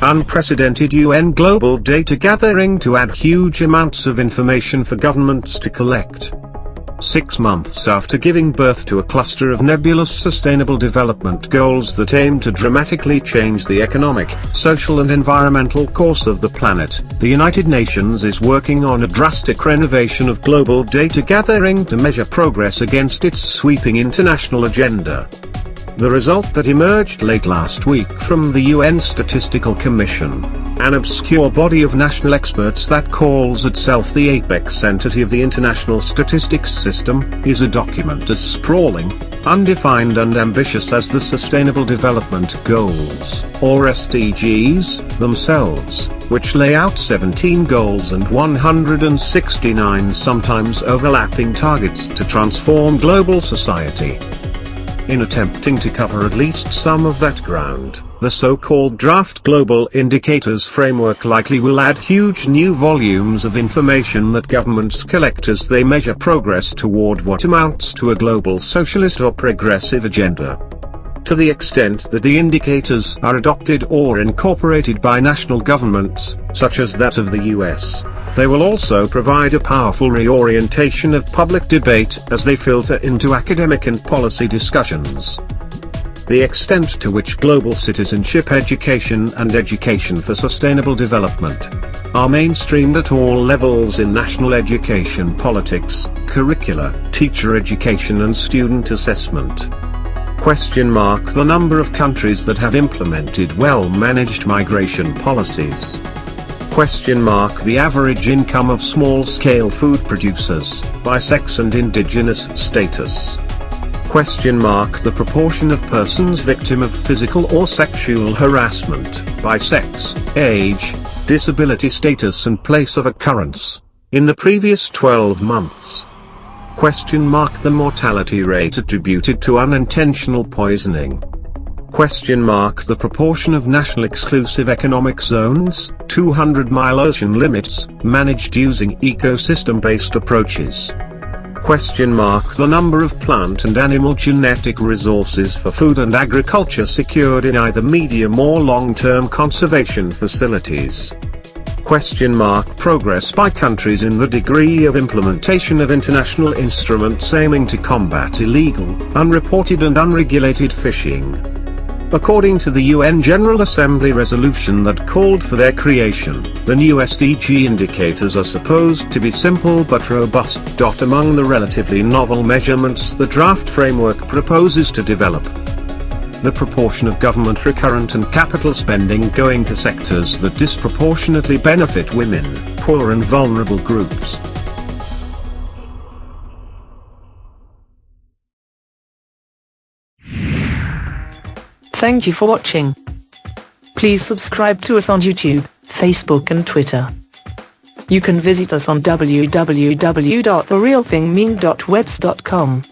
unprecedented UN global data gathering to add huge amounts of information for governments to collect. 6 months after giving birth to a cluster of nebulous sustainable development goals that aim to dramatically change the economic, social and environmental course of the planet, the United Nations is working on a drastic renovation of global data gathering to measure progress against its sweeping international agenda. The result that emerged late last week from the UN Statistical Commission, an obscure body of national experts that calls itself the apex entity of the international statistics system, is a document as sprawling, undefined and ambitious as the Sustainable Development Goals, or SDGs, themselves, which lay out 17 goals and 169 sometimes overlapping targets to transform global society. In attempting to cover at least some of that ground, the so-called draft Global Indicators framework likely will add huge new volumes of information that governments collect as they measure progress toward what amounts to a global socialist or progressive agenda. To the extent that the indicators are adopted or incorporated by national governments, such as that of the US, they will also provide a powerful reorientation of public debate as they filter into academic and policy discussions. The extent to which global citizenship education and education for sustainable development are mainstreamed at all levels in national education politics, curricula, teacher education and student assessment. The number of countries that have implemented well-managed migration policies. The average income of small-scale food producers, by sex and indigenous status. The proportion of persons victim of physical or sexual harassment, by sex, age, disability status and place of occurrence, in the previous 12 months. The mortality rate attributed to unintentional poisoning. The proportion of national exclusive economic zones, 200-mile ocean limits, managed using ecosystem-based approaches. The number of plant and animal genetic resources for food and agriculture secured in either medium or long-term conservation facilities. Progress by countries in the degree of implementation of international instruments aiming to combat illegal, unreported and unregulated fishing. According to the UN General Assembly resolution that called for their creation, the new SDG indicators are supposed to be simple but robust. Among the relatively novel measurements the draft framework proposes to develop, the proportion of government recurrent and capital spending going to sectors that disproportionately benefit women, poor and vulnerable groups. Thank you for watching. Please subscribe to us on YouTube, Facebook and Twitter. You can visit us on www.therealthingme.webs.com.